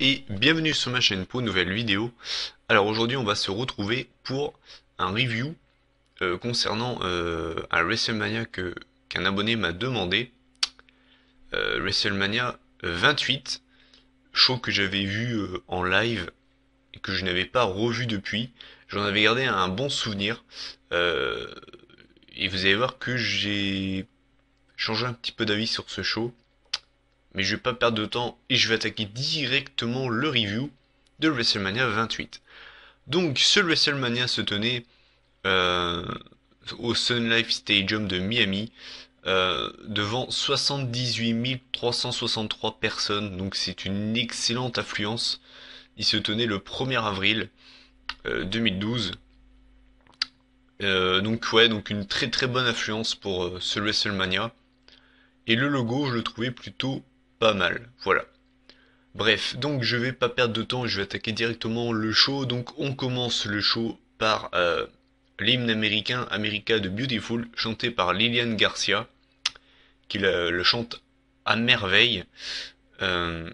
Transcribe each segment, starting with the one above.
et bienvenue sur ma chaîne pour une nouvelle vidéo. Alors aujourd'hui on va se retrouver pour un review concernant un WrestleMania qu'un abonné m'a demandé. WrestleMania 28, show que j'avais vu en live et que je n'avais pas revu depuis. J'en avais gardé un bon souvenir euh, et vous allez voir que j'ai changé un petit peu d'avis sur ce show. Mais je vais pas perdre de temps et je vais attaquer directement le review de WrestleMania 28. Donc ce WrestleMania se tenait euh, au Sun Life Stadium de Miami devant 78 363 personnes, donc c'est une excellente affluence. Il se tenait le 1er avril 2012. Donc ouais, donc une très très bonne affluence pour ce WrestleMania. Et le logo, je le trouvais plutôt pas mal. Voilà. Bref, donc je vais pas perdre de temps et je vais attaquer directement le show. Donc on commence le show par l'hymne américain America de Beautiful, chanté par Lillian Garcia, qui le chante à merveille. Euh,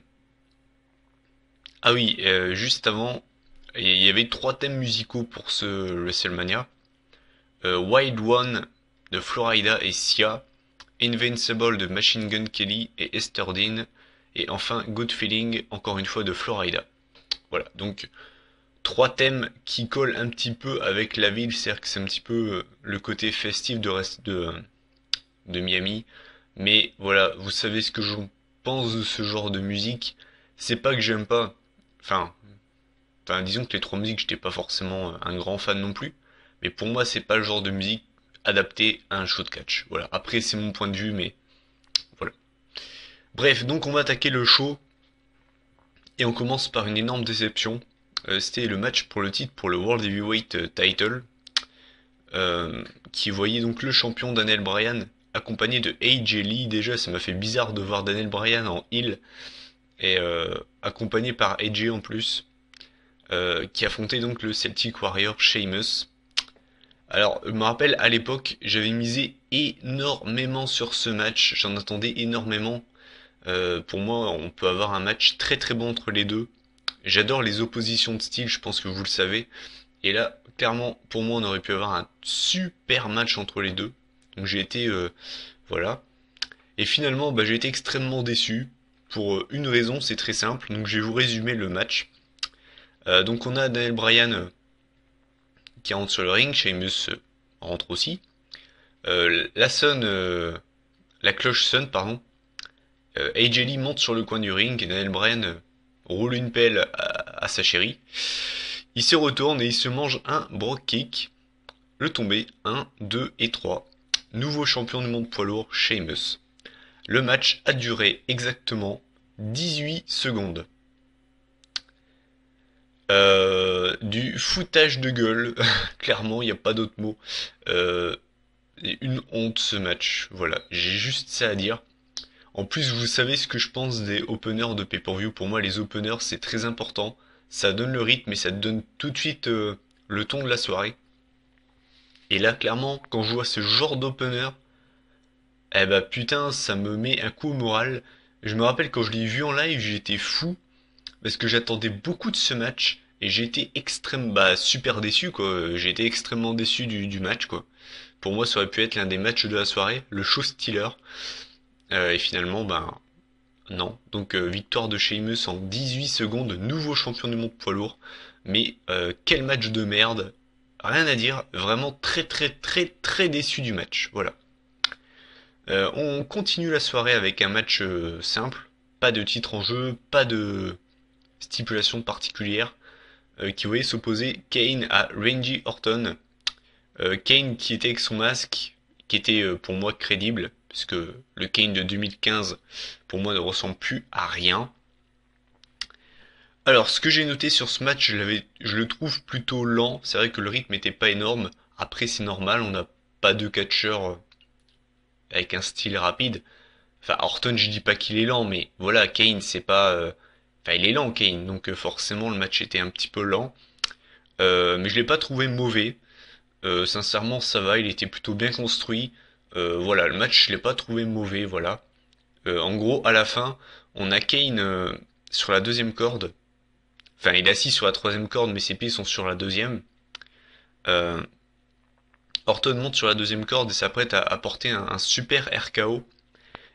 ah oui, juste avant, il y avait 3 thèmes musicaux pour ce WrestleMania. Wild One de Florida et Sia, Invincible de Machine Gun Kelly et Esther Dean, et enfin Good Feeling, encore une fois de Florida. Voilà, donc 3 thèmes qui collent un petit peu avec la ville, c'est-à-dire que c'est un petit peu le côté festif de Miami. Mais voilà, vous savez ce que je pense de ce genre de musique. C'est pas que j'aime pas, enfin, disons que les 3 musiques, j'étais pas forcément un grand fan non plus. Mais pour moi, c'est pas le genre de musique adapté à un show de catch. Voilà, après c'est mon point de vue, mais voilà. Bref, donc on va attaquer le show et on commence par une énorme déception. C'était le match pour le titre pour le World Heavyweight Title, qui voyait donc le champion Daniel Bryan accompagné de AJ Lee. Déjà, ça m'a fait bizarre de voir Daniel Bryan en heel et accompagné par AJ en plus, qui affrontait donc le Celtic Warrior Sheamus. Alors, je me rappelle à l'époque, j'avais misé énormément sur ce match, j'en attendais énormément. Pour moi, on peut avoir un match très très bon entre les deux. J'adore les oppositions de style, je pense que vous le savez. Et là, clairement, pour moi, on aurait pu avoir un super match entre les deux. Donc j'ai été, voilà. Et finalement, j'ai été extrêmement déçu. Pour une raison, c'est très simple. Donc je vais vous résumer le match. Donc on a Daniel Bryan qui rentre sur le ring, Sheamus rentre aussi. La cloche sonne, pardon. AJ Lee monte sur le coin du ring et Daniel Bryan roule une pelle à sa chérie. Il se retourne et il se mange un Brogue Kick. Le tombé, 1, 2 et 3. Nouveau champion du monde poids lourd, Sheamus. Le match a duré exactement 18 secondes. Du foutage de gueule, clairement, il n'y a pas d'autre mot. Euh, une honte ce match, voilà, j'ai juste ça à dire. En plus, vous savez ce que je pense des openers de pay-per-view. Pour moi, les openers, c'est très important. Ça donne le rythme et ça donne tout de suite le ton de la soirée. Et là, clairement, quand je vois ce genre d'opener, eh bah putain, ça me met un coup au moral. Je me rappelle quand je l'ai vu en live, j'étais fou parce que j'attendais beaucoup de ce match et j'ai été super déçu quoi. J'ai été extrêmement déçu du match quoi. Pour moi, ça aurait pu être l'un des matchs de la soirée, le show stealer. Et finalement, non. Donc victoire de Sheamus en 18 secondes, nouveau champion du monde poids lourd. Mais quel match de merde. Rien à dire, vraiment très très très très déçu du match. Voilà. On continue la soirée avec un match simple. Pas de titre en jeu, pas de stipulation particulière. Qui voyait s'opposer Kane à Randy Orton. Kane qui était avec son masque, qui était pour moi crédible, parce que le Kane de 2015 pour moi ne ressemble plus à rien. Alors ce que j'ai noté sur ce match, je le trouve plutôt lent, c'est vrai que le rythme était pas énorme, après c'est normal, on n'a pas de catcheur avec un style rapide. Enfin Orton je dis pas qu'il est lent, mais voilà, Kane c'est pas... Enfin il est lent Kane, donc forcément le match était un petit peu lent. Mais je l'ai pas trouvé mauvais. Sincèrement, ça va, il était plutôt bien construit. Voilà, le match, je l'ai pas trouvé mauvais, voilà. En gros, à la fin, on a Kane sur la deuxième corde. Enfin, il est assis sur la troisième corde, mais ses pieds sont sur la deuxième. Euh, Orton monte sur la deuxième corde et s'apprête à porter un super RKO.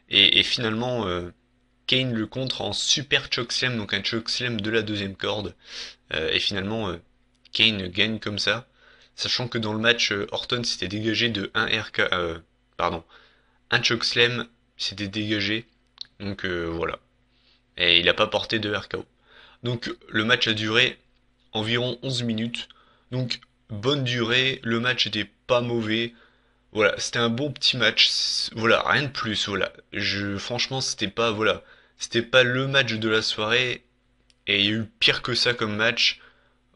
Et finalement, Kane le contre en super chokeslam, donc un chokeslam de la deuxième corde. Et finalement, Kane gagne comme ça. Sachant que dans le match, Orton s'était dégagé de pardon, un chokeslam s'était dégagé. Donc voilà. Et il n'a pas porté de RKO. Donc le match a duré environ 11 minutes. Donc bonne durée, le match était pas mauvais. Voilà, c'était un bon petit match. Voilà, rien de plus. Voilà, franchement, c'était pas le match de la soirée. Et il y a eu pire que ça comme match.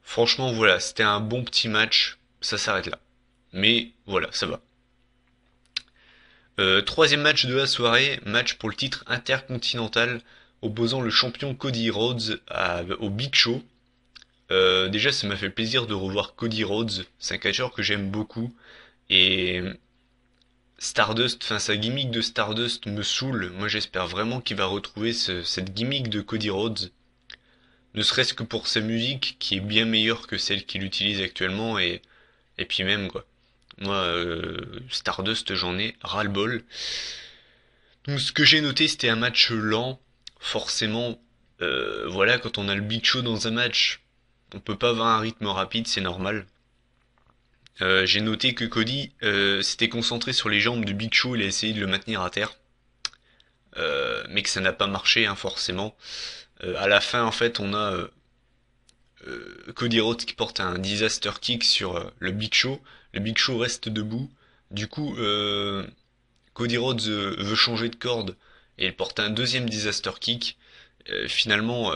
Franchement, voilà, c'était un bon petit match. Ça s'arrête là. Mais voilà, ça va. Troisième match de la soirée, match pour le titre intercontinental opposant le champion Cody Rhodes au Big Show. Déjà, ça m'a fait plaisir de revoir Cody Rhodes. C'est un catcheur que j'aime beaucoup. Et Stardust, enfin sa gimmick de Stardust me saoule. Moi, j'espère vraiment qu'il va retrouver cette gimmick de Cody Rhodes. Ne serait-ce que pour sa musique, qui est bien meilleure que celle qu'il utilise actuellement. Et puis même, quoi. Moi, Stardust, j'en ai ras-le-bol. Donc, ce que j'ai noté, c'était un match lent. Forcément, voilà, quand on a le Big Show dans un match, on peut pas avoir un rythme rapide, c'est normal. J'ai noté que Cody s'était concentré sur les jambes du Big Show, il a essayé de le maintenir à terre, mais que ça n'a pas marché hein, forcément. À la fin, en fait, on a Cody Rhodes qui porte un disaster kick sur le Big Show. Le Big Show reste debout. Du coup, Cody Rhodes veut changer de corde et il porte un deuxième disaster kick. Finalement,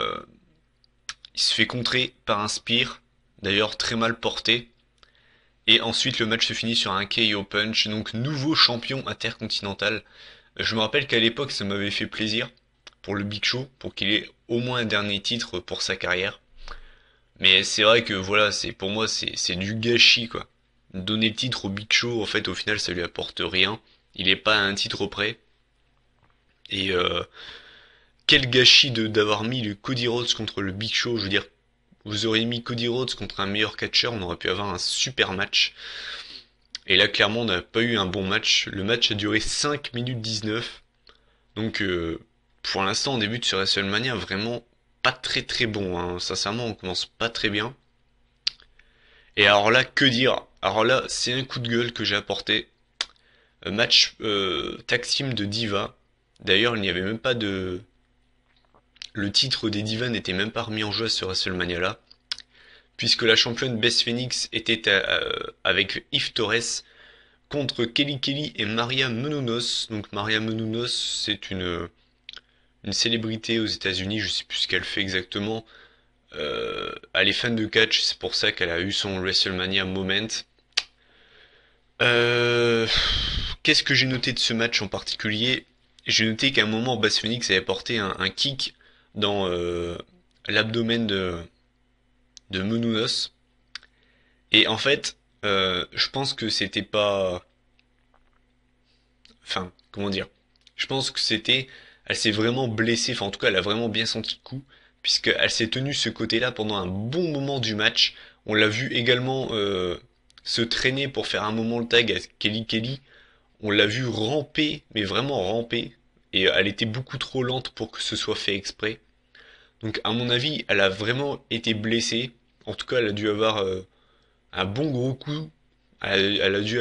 il se fait contrer par un spear, d'ailleurs très mal porté. Et ensuite, le match se finit sur un KO punch, donc nouveau champion intercontinental. Je me rappelle qu'à l'époque, ça m'avait fait plaisir pour le Big Show, pour qu'il ait au moins un dernier titre pour sa carrière. Mais c'est vrai que voilà, pour moi, c'est du gâchis quoi. Donner le titre au Big Show, en fait, au final, ça lui apporte rien. Il est pas à un titre près. Et quel gâchis de d'avoir mis le Cody Rhodes contre le Big Show. Je veux dire, vous auriez mis Cody Rhodes contre un meilleur catcheur, on aurait pu avoir un super match. Et là, clairement, on n'a pas eu un bon match. Le match a duré 5 minutes 19. Donc, pour l'instant, on débute sur WrestleMania vraiment pas très très bon. Hein. Sincèrement, on commence pas très bien. Et alors là, que dire? Alors là, c'est un coup de gueule que j'ai apporté. Match tag team de Diva. D'ailleurs, il n'y avait même pas de... Le titre des Divas n'était même pas remis en jeu sur WrestleMania là. Puisque la championne Beth Phoenix était avec Eve Torres contre Kelly Kelly et Maria Menounos. Donc Maria Menounos, c'est une célébrité aux États-Unis, je sais plus ce qu'elle fait exactement. Elle est fan de catch, c'est pour ça qu'elle a eu son WrestleMania moment. Euh, Qu'est-ce que j'ai noté de ce match en particulier? J'ai noté qu'à un moment, Beth Phoenix avait porté un kick dans l'abdomen de Menounos. Et en fait, je pense que c'était pas... Enfin, comment dire? Je pense que c'était... Elle s'est vraiment blessée, enfin en tout cas elle a vraiment bien senti le coup, puisqu'elle s'est tenue ce côté-là pendant un bon moment du match. On l'a vu également se traîner pour faire un moment le tag à Kelly Kelly. On l'a vu ramper, mais vraiment ramper. Et elle était beaucoup trop lente pour que ce soit fait exprès. Donc à mon avis, elle a vraiment été blessée. En tout cas, elle a dû avoir un bon gros coup. Elle a dû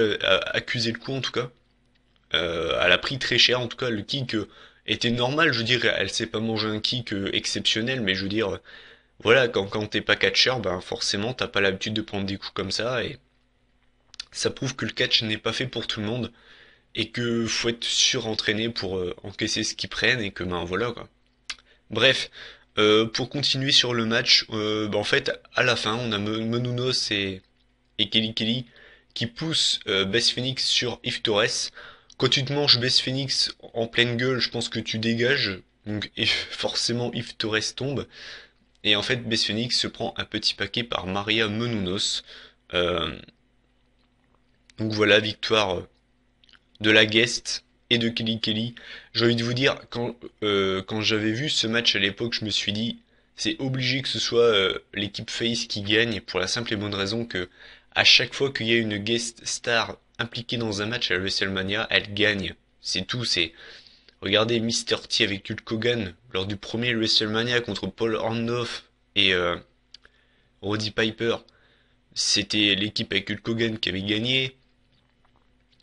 accuser le coup en tout cas. Elle a pris très cher, en tout cas le kick était normal, je veux dire, elle s'est pas mangé un kick exceptionnel, mais je veux dire, voilà, quand t'es pas catcheur, ben forcément t'as pas l'habitude de prendre des coups comme ça, et ça prouve que le catch n'est pas fait pour tout le monde, et que faut être surentraîné pour encaisser ce qu'ils prennent, et que ben voilà quoi. Bref, pour continuer sur le match, ben, en fait, à la fin, on a Menounos et Kelly Kelly qui poussent Beth Phoenix sur Eve Torres. Quand tu te manges Beth Phoenix en pleine gueule, je pense que tu dégages. Donc et forcément Eve Torres tombe. Et en fait Beth Phoenix se prend un petit paquet par Maria Menounos. Euh, donc voilà, victoire de la guest et de Kelly Kelly. J'ai envie de vous dire, quand j'avais vu ce match à l'époque, je me suis dit, c'est obligé que ce soit l'équipe face qui gagne pour la simple et bonne raison que à chaque fois qu'il y a une guest star impliquée dans un match à WrestleMania, elle gagne. C'est tout, c'est regardez Mr. T avec Hulk Hogan lors du premier WrestleMania contre Paul Orndorff et Roddy Piper. C'était l'équipe avec Hulk Hogan qui avait gagné.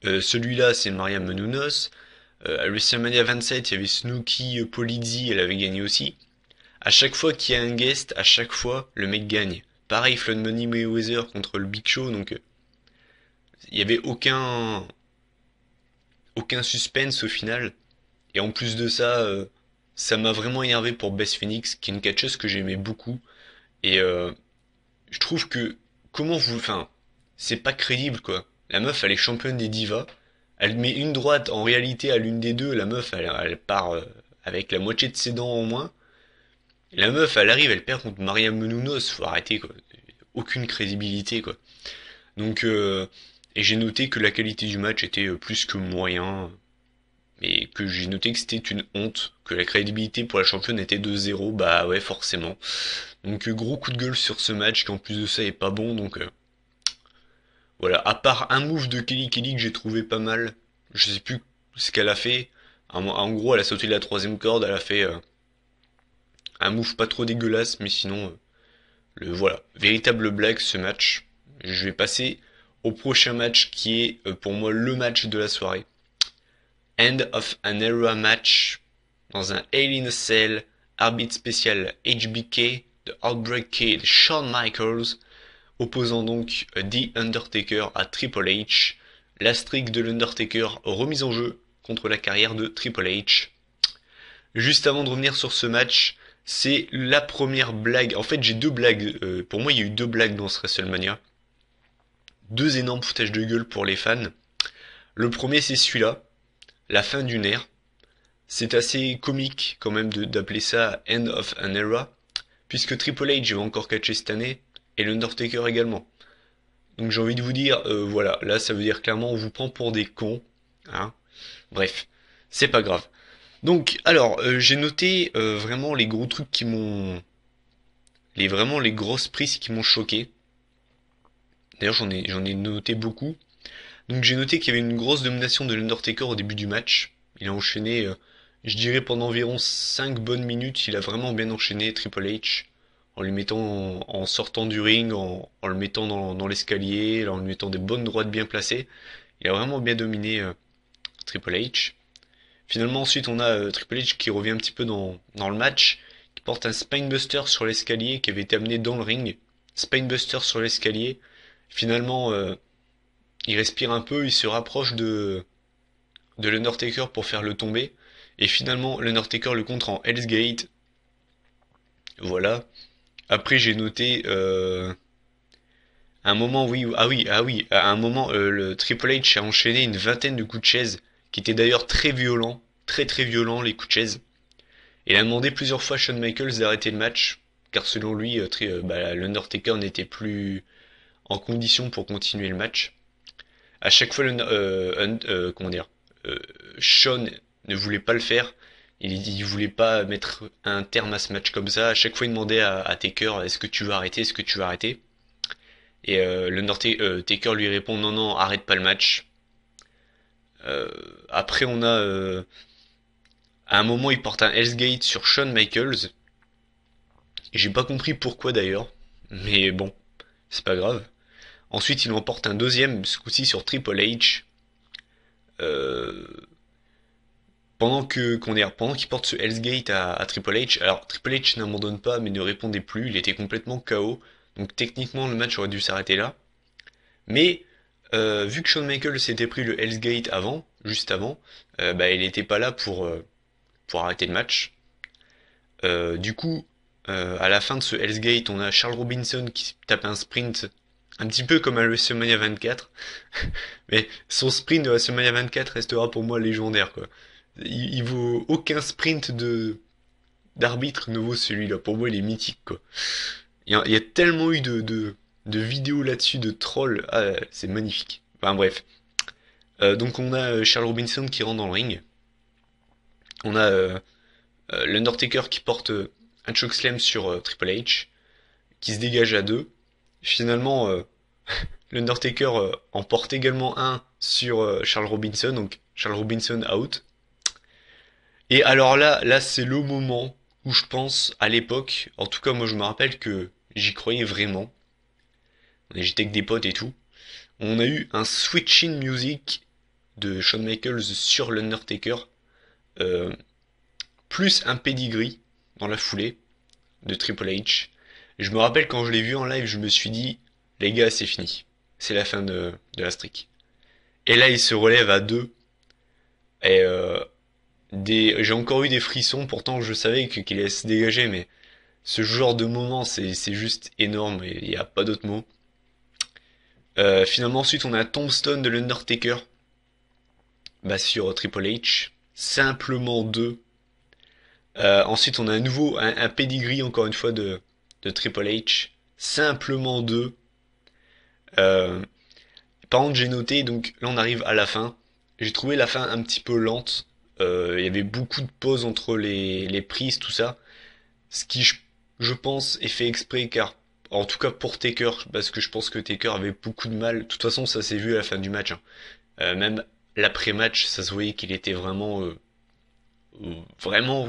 Celui-là, c'est Maria Menounos. À WrestleMania 27, il y avait Snooki Polizzi, elle avait gagné aussi. À chaque fois qu'il y a un guest, à chaque fois, le mec gagne. Pareil, Floyd Money Mayweather contre le Big Show, donc il n'y avait aucun suspense au final. Et en plus de ça, ça m'a vraiment énervé pour Beth Phoenix, qui est une catcheuse que j'aimais beaucoup. Et je trouve que enfin, c'est pas crédible quoi. La meuf, elle est championne des divas. Elle met une droite en réalité à l'une des deux. La meuf, elle part avec la moitié de ses dents en moins. Et la meuf, elle arrive, elle perd contre Maria Menounos. Faut arrêter quoi. Aucune crédibilité quoi. Donc, et j'ai noté que la qualité du match était plus que moyen. Mais que j'ai noté que c'était une honte. Que la crédibilité pour la championne était de zéro. Bah ouais, forcément. Donc gros coup de gueule sur ce match qui en plus de ça est pas bon. Donc voilà, à part un move de Kelly Kelly que j'ai trouvé pas mal, je sais plus ce qu'elle a fait. En gros, elle a sauté de la troisième corde, elle a fait un move pas trop dégueulasse, mais sinon, voilà, véritable blague ce match. Je vais passer au prochain match qui est pour moi le match de la soirée. End of an Era match dans un Hell in a Cell, arbitre spécial HBK, The Outbreak Kid, Shawn Michaels, opposant donc The Undertaker à Triple H, la streak de l'Undertaker remise en jeu contre la carrière de Triple H. Juste avant de revenir sur ce match, c'est la première blague. En fait, j'ai deux blagues. Pour moi, il y a eu deux blagues dans ce WrestleMania. Deux énormes foutages de gueule pour les fans. Le premier, c'est celui-là, la fin d'une ère. C'est assez comique quand même d'appeler ça End of an Era, puisque Triple H va encore catcher cette année, et l'Undertaker également. Donc j'ai envie de vous dire, voilà, là ça veut dire clairement on vous prend pour des cons, hein. Bref, c'est pas grave. Donc alors j'ai noté vraiment les gros trucs qui m'ont, les grosses prises qui m'ont choqué. D'ailleurs j'en ai noté beaucoup. Donc j'ai noté qu'il y avait une grosse domination de l'Undertaker au début du match. Il a enchaîné, je dirais pendant environ 5 bonnes minutes, il a vraiment bien enchaîné Triple H en lui mettant en sortant du ring, en le mettant dans l'escalier, en lui mettant des bonnes droites bien placées. Il a vraiment bien dominé Triple H. Finalement ensuite on a Triple H qui revient un petit peu dans le match, qui porte un Spinebuster sur l'escalier qui avait été amené dans le ring. Spinebuster sur l'escalier. Finalement il respire un peu, il se rapproche de l'Undertaker pour faire le tomber. Et finalement l'Undertaker le contre en Hell's Gate. Voilà. Après j'ai noté un moment, oui, ah oui, à un moment, le Triple H a enchaîné une vingtaine de coups de chaise, qui étaient d'ailleurs très violents, très très violents les coups de chaise. Il a demandé plusieurs fois à Shawn Michaels d'arrêter le match, car selon lui, l'Undertaker n'était plus en condition pour continuer le match. À chaque fois, comment dire, euh, Shawn ne voulait pas le faire. Il voulait pas mettre un terme à ce match comme ça. À chaque fois, il demandait à Taker, est-ce que tu veux arrêter, est-ce que tu veux arrêter? Et l'Undertaker lui répond non non arrête pas le match. Après on a à un moment il porte un Hell's Gate sur Shawn Michaels. J'ai pas compris pourquoi d'ailleurs, mais bon c'est pas grave. Ensuite il en porte un deuxième ce coup-ci sur Triple H. Euh, pendant qu'il porte ce Hell's Gate à Triple H. Alors Triple H n'abandonne pas mais ne répondait plus. Il était complètement KO. Donc techniquement le match aurait dû s'arrêter là. Mais vu que Shawn Michaels s'était pris le Hell's Gate avant, juste avant, bah, il n'était pas là pour arrêter le match. Du coup, à la fin de ce Hell's Gate, on a Charles Robinson qui tape un sprint un petit peu comme à WrestleMania 24. Mais son sprint de WrestleMania 24 restera pour moi légendaire, quoi. Il vaut aucun sprint d'arbitre ne vaut celui-là. Pour moi, il est mythique, quoi. Il y a tellement eu de vidéos là-dessus, de trolls. Ah, c'est magnifique. Enfin bref. Donc on a Charles Robinson qui rentre dans le ring. On a l'Undertaker qui porte un chokeslam sur Triple H, qui se dégage à deux. Finalement, l'Undertaker en porte également un sur Charles Robinson, donc Charles Robinson out. Et alors là c'est le moment où je pense à l'époque, en tout cas moi je me rappelle que j'y croyais vraiment. J'étais avec des potes et tout. On a eu un switching music de Shawn Michaels sur l'Undertaker, euh, plus un pedigree dans la foulée de Triple H. Et je me rappelle quand je l'ai vu en live, je me suis dit, les gars, c'est fini. C'est la fin de la streak. Et là, il se relève à deux. Et j'ai encore eu des frissons, pourtant je savais qu'il allait se dégager, mais ce genre de moment, c'est juste énorme, et il n'y a pas d'autre mot. Finalement, ensuite, on a Tombstone de l'Undertaker, bah, sur Triple H. Simplement deux. Ensuite, on a à nouveau un pedigree, encore une fois, de Triple H. Simplement deux. Euh, Par contre, j'ai noté, donc là, on arrive à la fin. J'ai trouvé la fin un petit peu lente. Il y avait beaucoup de pauses entre les prises, tout ça. Ce qui, je pense, est fait exprès, car, en tout cas pour Taker, parce que je pense que Taker avait beaucoup de mal. De toute façon, ça s'est vu à la fin du match, hein. Même l'après-match, ça se voyait qu'il était vraiment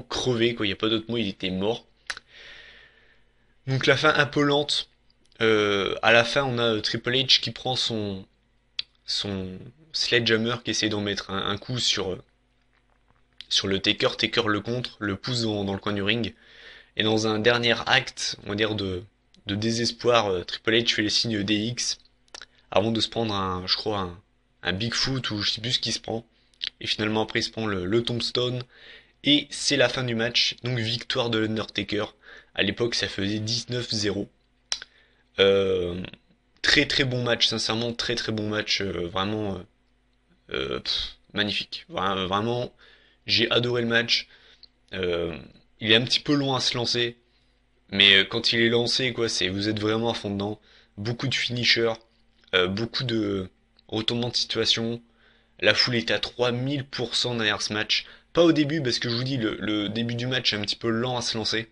crevé, quoi. Il n'y a pas d'autre mot, il était mort. Donc la fin un peu lente. À la fin, on a Triple H qui prend son sledgehammer, qui essaie d'en mettre un coup sur le Taker. Taker le contre, le pousse dans le coin du ring. Et dans un dernier acte, on va dire de désespoir, Triple H fait les signes DX avant de se prendre je crois, un Bigfoot, ou je sais plus ce qu'il se prend. Et finalement après il se prend le Tombstone. Et c'est la fin du match, donc victoire de l'Undertaker. À l'époque ça faisait 19-0. Euh, Très très bon match, sincèrement très très bon match, vraiment magnifique. Vraiment, j'ai adoré le match. Euh, il est un petit peu loin à se lancer, mais quand il est lancé, quoi, vous êtes vraiment à fond dedans. Beaucoup de finishers, beaucoup de retournements de situation. La foule était à 3000% derrière ce match. Pas au début, parce que je vous dis, le début du match est un petit peu lent à se lancer.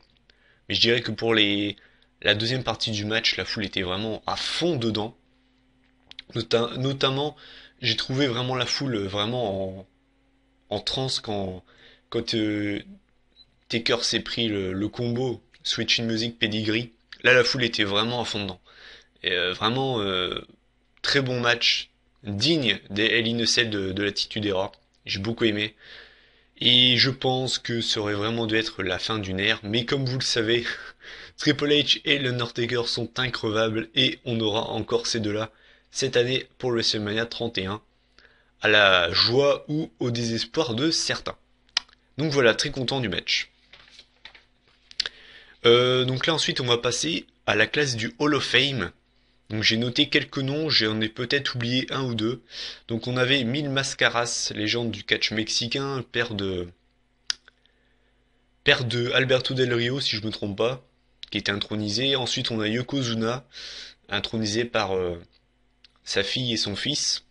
Mais je dirais que pour la deuxième partie du match, la foule était vraiment à fond dedans. Notamment, j'ai trouvé vraiment la foule vraiment en transe quand Taker s'est pris le combo Switching Music Pedigree. Là, la foule était vraiment à fond dedans. Et vraiment, très bon match, digne des Hell in a Cell de l'Attitude Era. J'ai beaucoup aimé. Et je pense que ça aurait vraiment dû être la fin d'une ère. Mais comme vous le savez, Triple H et l'Undertaker sont increvables. Et on aura encore ces deux-là cette année pour WrestleMania 31. À la joie ou au désespoir de certains. Donc voilà, très content du match. Donc là ensuite on va passer à la classe du Hall of Fame. Donc j'ai noté quelques noms, j'en ai peut-être oublié un ou deux. Donc on avait Mil Mascaras, légende du catch mexicain, père de Alberto Del Rio si je me trompe pas, qui était intronisé. Ensuite on a Yokozuna, intronisé par sa fille et son fils.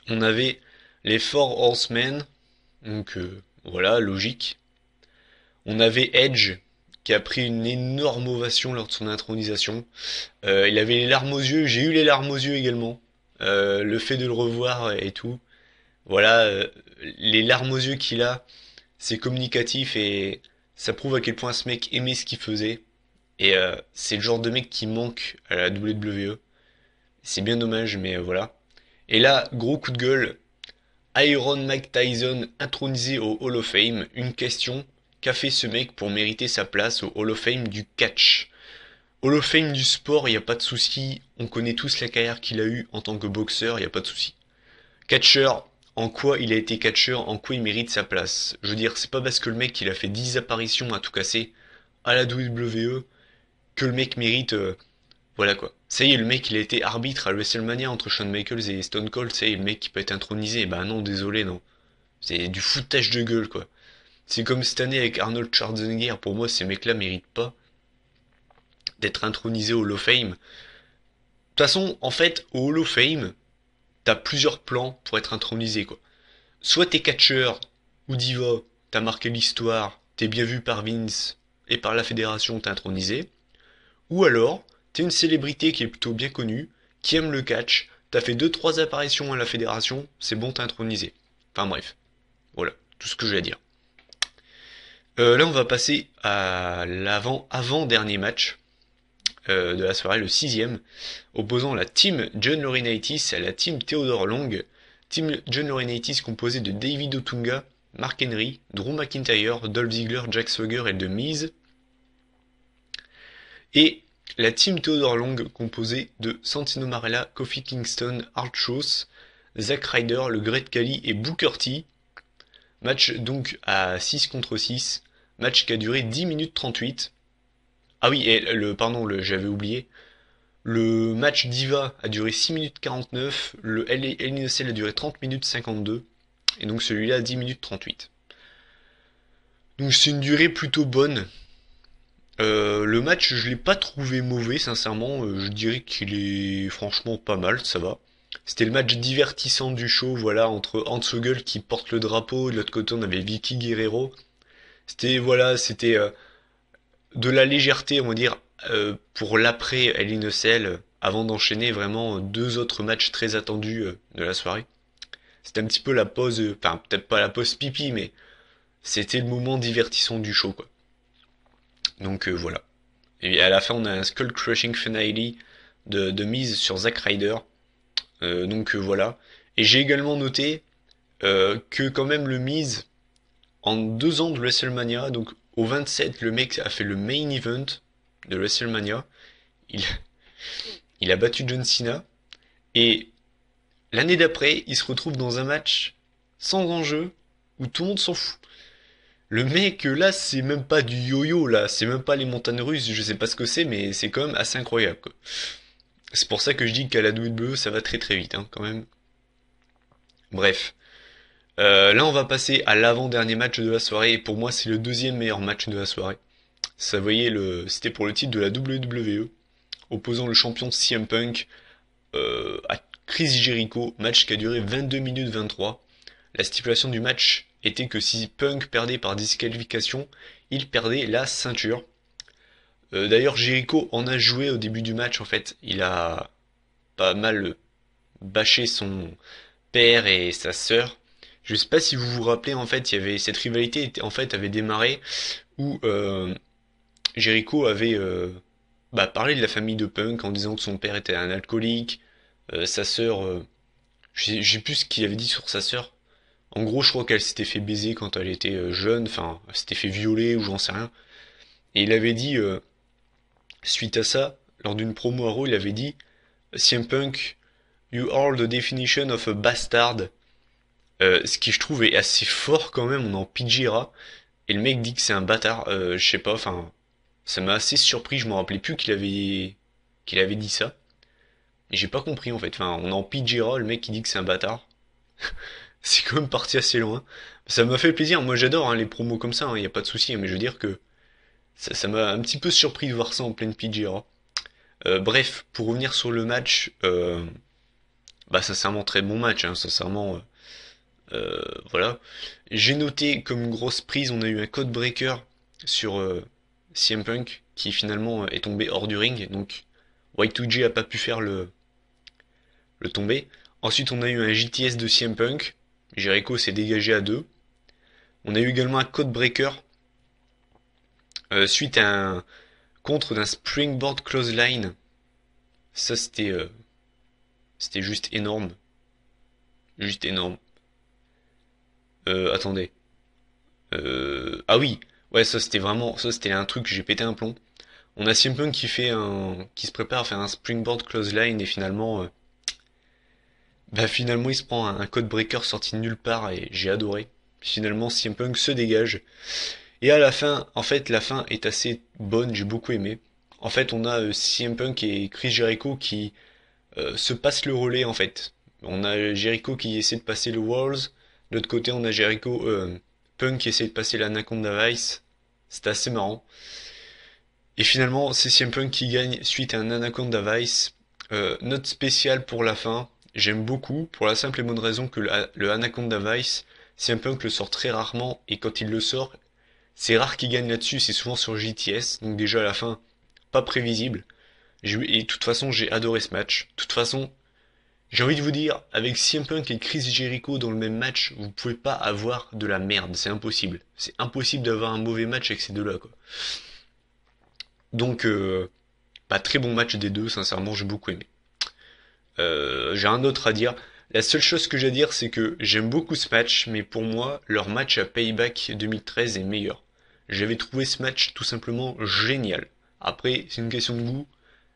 On avait les Four Horsemen, donc voilà, logique. On avait Edge, qui a pris une énorme ovation lors de son intronisation. Il avait les larmes aux yeux, j'ai eu les larmes aux yeux également. Le fait de le revoir et tout. Voilà, les larmes aux yeux qu'il a, c'est communicatif et ça prouve à quel point ce mec aimait ce qu'il faisait. Et c'est le genre de mec qui manque à la WWE. C'est bien dommage, mais voilà. Et là, gros coup de gueule, Iron Mike Tyson intronisé au Hall of Fame. Une question, qu'a fait ce mec pour mériter sa place au Hall of Fame du catch? Hall of Fame du sport, il n'y a pas de souci. On connaît tous la carrière qu'il a eue en tant que boxeur, il n'y a pas de souci. Catcheur, en quoi il a été catcheur, en quoi il mérite sa place. Je veux dire, c'est pas parce que le mec il a fait 10 apparitions à tout casser à la WWE que le mec mérite... voilà quoi. Ça y est, le mec il a été arbitre à WrestleMania entre Shawn Michaels et Stone Cold, ça y est, le mec qui peut être intronisé. Bah non, désolé, non. C'est du foutage de gueule quoi. C'est comme cette année avec Arnold Schwarzenegger, pour moi ces mecs-là méritent pas d'être intronisés au Hall of Fame. De toute façon, en fait, au Hall of Fame, t'as plusieurs plans pour être intronisé, quoi. Soit t'es catcheur, ou diva, t'as marqué l'histoire, t'es bien vu par Vince, et par la fédération t'es intronisé, ou alors t'es une célébrité qui est plutôt bien connue, qui aime le catch, t'as fait deux trois apparitions à la fédération, c'est bon t'es intronisé. Enfin bref, voilà, tout ce que j'ai à dire. Là on va passer à avant-dernier match de la soirée, le sixième, opposant la team John Laurinaitis à la team Theodore Long. Team John Laurinaitis composée de David Otunga, Mark Henry, Drew McIntyre, Dolph Ziggler, Jack Swagger et The Miz. Et la team Theodore Long composée de Santino Marella, Kofi Kingston, Art Shows, Zack Ryder, le Great Khali et Booker T. Match donc à 6 contre 6. Match qui a duré 10 minutes 38. Ah oui, et j'avais oublié. Le match Diva a duré 6 minutes 49. Le Hell in a Cell a duré 30 minutes 52. Et donc celui-là 10 minutes 38. Donc c'est une durée plutôt bonne. Le match, je l'ai pas trouvé mauvais, sincèrement. Je dirais qu'il est franchement pas mal, ça va. C'était le match divertissant du show, voilà, entre Hansogel qui porte le drapeau, et de l'autre côté on avait Vicky Guerrero. C'était de la légèreté, on va dire, pour l'après Hell in a Cell, avant d'enchaîner vraiment deux autres matchs très attendus de la soirée. C'était un petit peu la pause, enfin peut-être pas la pause pipi, mais c'était le moment divertissant du show, quoi. Donc voilà. Et à la fin, on a un Skull Crushing Finale de mise sur Zack Ryder. Donc voilà. Et j'ai également noté que quand même le Miz, en 2 ans de WrestleMania, donc au 27, le mec a fait le main event de WrestleMania. Il, il a battu John Cena. Et l'année d'après, il se retrouve dans un match sans enjeu où tout le monde s'en fout. Le mec, là, c'est même pas du yo-yo, là. C'est même pas les montagnes russes. Je sais pas ce que c'est, mais c'est quand même assez incroyable, quoi. C'est pour ça que je dis qu'à la WWE, ça va très très vite, hein, quand même. Bref. Là, on va passer à l'avant-dernier match de la soirée. Et pour moi, c'est le deuxième meilleur match de la soirée. Ça, voyez, c'était pour le titre de la WWE, opposant le champion CM Punk à Chris Jericho. Match qui a duré 22 minutes 23. La stipulation du match était que si Punk perdait par disqualification, il perdait la ceinture. D'ailleurs, Jericho en a joué au début du match, en fait. Il a pas mal bâché son père et sa sœur. Je sais pas si vous vous rappelez, en fait, il y avait cette rivalité, en fait, avait démarré où Jericho avait parlé de la famille de Punk en disant que son père était un alcoolique, sa sœur, je sais plus ce qu'il avait dit sur sa sœur. En gros, je crois qu'elle s'était fait baiser quand elle était jeune, enfin, elle s'était fait violer ou j'en sais rien. Et il avait dit, suite à ça, lors d'une promo à Raw, il avait dit CM Punk, you are the definition of a bastard. Ce qui je trouve est assez fort quand même, on en PG-ra. Et le mec dit que c'est un bâtard, je sais pas, enfin, ça m'a assez surpris, je me rappelais plus qu'il avait dit ça. Et j'ai pas compris en fait, enfin, on en PG-ra, le mec qui dit que c'est un bâtard. C'est quand même parti assez loin. Ça m'a fait plaisir, moi j'adore hein, les promos comme ça, y a pas de souci, mais je veux dire que ça m'a un petit peu surpris de voir ça en pleine PGA. Bref, pour revenir sur le match, sincèrement très bon match, hein, sincèrement, voilà. J'ai noté comme grosse prise, on a eu un code breaker sur CM Punk qui finalement est tombé hors du ring, donc Y2J a pas pu faire le tomber. Ensuite, on a eu un JTS de CM Punk. Jericho s'est dégagé à 2. On a eu également un code breaker suite à un contre d'un springboard clothesline. Ça, c'était juste énorme. Juste énorme. Attendez. Ah oui. Ouais, ça c'était un truc que j'ai pété un plomb. On a CM Punk qui se prépare à faire un springboard clothesline et finalement il se prend un code breaker sorti de nulle part et j'ai adoré. Finalement CM Punk se dégage. Et à la fin, en fait la fin est assez bonne, j'ai beaucoup aimé. En fait on a CM Punk et Chris Jericho qui se passent le relais en fait. On a Jericho qui essaie de passer le Walls. De l'autre côté on a Punk qui essaie de passer l'Anaconda Vice. C'était assez marrant. Et finalement c'est CM Punk qui gagne suite à un Anaconda Vice. Note spéciale pour la fin. J'aime beaucoup, pour la simple et bonne raison que le Anaconda Vice, CM Punk le sort très rarement, et quand il le sort, C'est rare qu'il gagne là-dessus, c'est souvent sur JTS, donc déjà à la fin, pas prévisible. Et de toute façon, j'ai adoré ce match. De toute façon, j'ai envie de vous dire, avec CM Punk et Chris Jericho dans le même match, vous pouvez pas avoir de la merde, c'est impossible. C'est impossible d'avoir un mauvais match avec ces deux-là, quoi. Donc, pas très bon match des deux, sincèrement, j'ai beaucoup aimé. J'ai un autre à dire. La seule chose que j'ai à dire, c'est que j'aime beaucoup ce match, mais pour moi, leur match à Payback 2013 est meilleur. J'avais trouvé ce match tout simplement génial. Après, c'est une question de goût,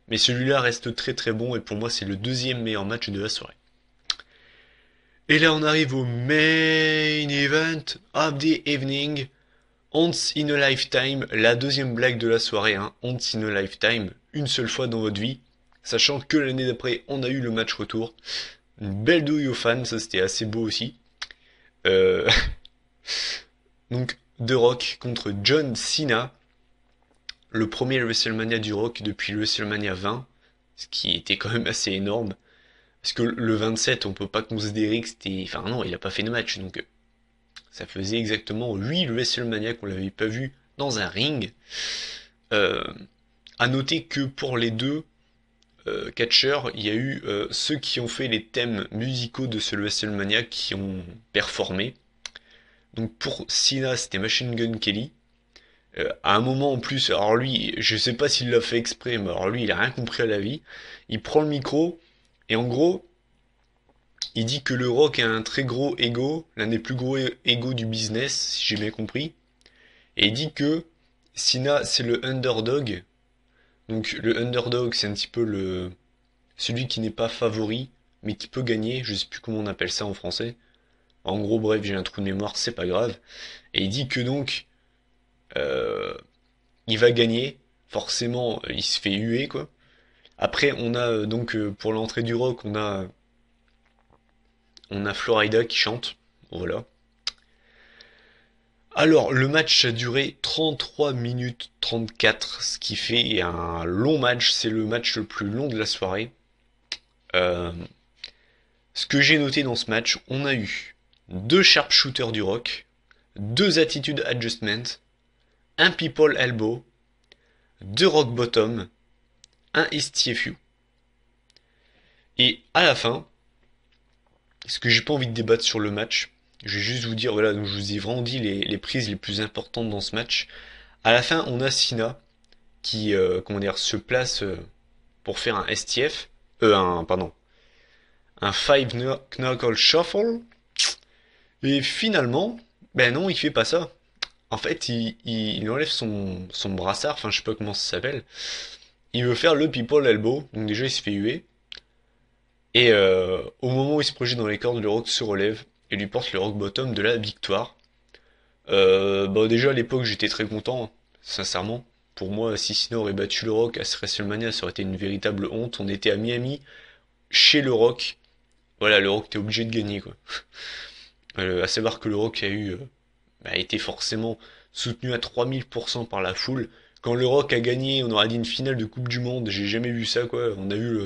mais celui-là reste très très bon et pour moi, c'est le deuxième meilleur match de la soirée. Et là, on arrive au main event of the evening. Once in a lifetime, la deuxième blague de la soirée, hein. Once in a lifetime, une seule fois dans votre vie. Sachant que l'année d'après, on a eu le match retour. Une belle douille aux fans, ça c'était assez beau aussi. Euh, donc, The Rock contre John Cena. Le premier WrestleMania du Rock depuis le WrestleMania 20. Ce qui était quand même assez énorme. Parce que le 27, on peut pas considérer que c'était... Enfin non, il a pas fait de match, donc ça faisait exactement 8 WrestleMania qu'on l'avait pas vu dans un ring. Euh, à noter que pour les deux catcheurs, il y a eu ceux qui ont fait les thèmes musicaux de ce WrestleMania qui ont performé. Donc pour Cena, c'était Machine Gun Kelly. À un moment en plus, alors lui, je sais pas s'il l'a fait exprès, mais alors lui, il a rien compris à la vie. Il prend le micro et en gros, il dit que le Rock a un très gros ego, l'un des plus gros égos du business, si j'ai bien compris. Et il dit que Cena, c'est le underdog. Donc le underdog, c'est un petit peu celui qui n'est pas favori, mais qui peut gagner. Je sais plus comment on appelle ça en français. En gros, bref, j'ai un trou de mémoire, c'est pas grave. Et il dit que donc, euh, il va gagner. Forcément, il se fait huer, quoi. Après, on a donc pour l'entrée du Rock, on a Florida qui chante. Voilà. Alors, le match a duré 33 minutes 34, ce qui fait un long match. C'est le match le plus long de la soirée. Euh, Ce que j'ai noté dans ce match, on a eu deux sharpshooters du Rock, deux attitude adjustment, un people elbow, deux rock bottom, un STFU. Et à la fin, ce que j'ai pas envie de débattre sur le match, je vais juste vous dire, voilà, donc je vous ai vraiment dit les prises les plus importantes dans ce match. À la fin, on a Cena qui, comment dire, se place pour faire un STF, pardon, un five knuckle shuffle. Et finalement, ben non, il fait pas ça. En fait, il enlève son brassard, enfin je sais pas comment ça s'appelle. Il veut faire le people elbow, donc déjà il se fait huer. Et au moment où il se projette dans les cordes, le Rock se relève et lui porte le Rock Bottom de la victoire. Bah déjà à l'époque j'étais très content, hein, sincèrement. Pour moi, si Cena aurait battu le Rock à ce WrestleMania, ça aurait été une véritable honte. On était à Miami, chez le Rock. Voilà, le Rock était obligé de gagner, quoi. À savoir que le Rock a été forcément soutenu à 3000% par la foule. Quand le Rock a gagné, on aurait dit une finale de Coupe du Monde. J'ai jamais vu ça, quoi. On a eu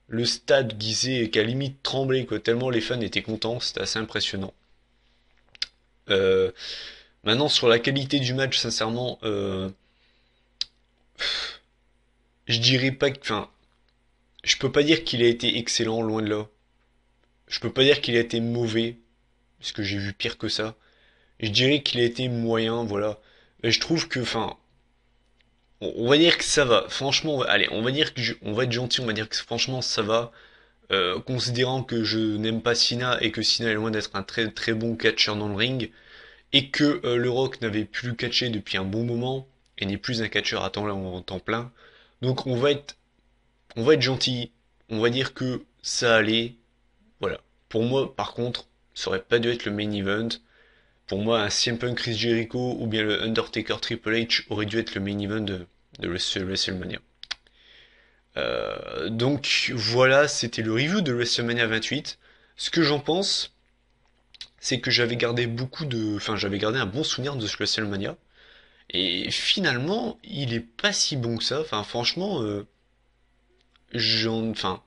le stade qui a limite tremblé, quoi. Tellement les fans étaient contents. C'était assez impressionnant. Euh, Maintenant, sur la qualité du match, sincèrement, je dirais pas que, enfin, je peux pas dire qu'il a été excellent, loin de là. Je peux pas dire qu'il a été mauvais, parce que j'ai vu pire que ça. Je dirais qu'il a été moyen, voilà. Et je trouve que, enfin, on va dire que ça va. Franchement, allez, on va dire on va être gentil, on va dire que franchement ça va. Considérant que je n'aime pas Cena et que Cena est loin d'être un très très bon catcheur dans le ring et que le Rock n'avait plus catché depuis un bon moment et n'est plus un catcheur à temps plein. Donc on va être gentil. On va dire que ça allait. Voilà. Pour moi, par contre, ça aurait pas dû être le main event. Pour moi, un CM Punk Chris Jericho ou bien le Undertaker Triple H aurait dû être le main event de WrestleMania. Donc voilà, c'était le review de WrestleMania 28. Ce que j'en pense, c'est que j'avais gardé un bon souvenir de ce WrestleMania. Et finalement, il est pas si bon que ça. Enfin, franchement, enfin,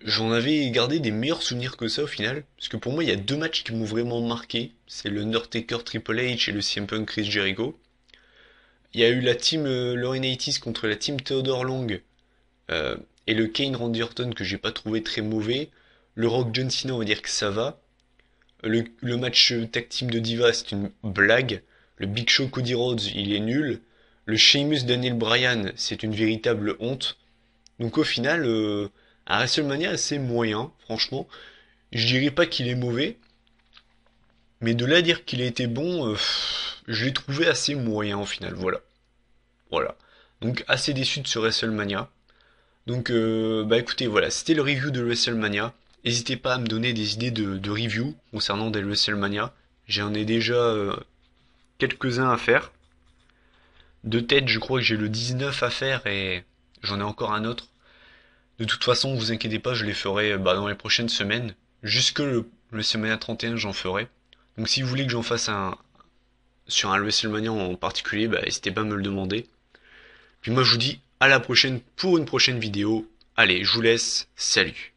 j'en avais gardé des meilleurs souvenirs que ça au final. Parce que pour moi, il y a deux matchs qui m'ont vraiment marqué. C'est le Undertaker Triple H et le CM Punk Chris Jericho. Il y a eu la team Laurinaitis contre la team Theodore Long euh, et le Kane Randy Orton que j'ai pas trouvé très mauvais. Le Rock John Cena, on va dire que ça va. Le match tag team de Diva, c'est une blague. Le Big Show Cody Rhodes, il est nul. Le Sheamus Daniel Bryan, c'est une véritable honte. Donc au final, à WrestleMania, c'est moyen, franchement. Je dirais pas qu'il est mauvais, mais de là à dire qu'il a été bon, je l'ai trouvé assez moyen au final, voilà. Voilà. Donc assez déçu de ce WrestleMania. Donc bah écoutez, voilà, c'était le review de WrestleMania. N'hésitez pas à me donner des idées de review concernant des WrestleMania. J'en ai déjà quelques-uns à faire. De tête, je crois que j'ai le 19 à faire et j'en ai encore un autre. De toute façon, vous inquiétez pas, je les ferai dans les prochaines semaines. Jusque le WrestleMania 31, j'en ferai. Donc si vous voulez que j'en fasse un sur un WrestleMania en particulier, bah, n'hésitez pas à me le demander. Puis moi je vous dis à la prochaine pour une prochaine vidéo. Allez, je vous laisse, salut.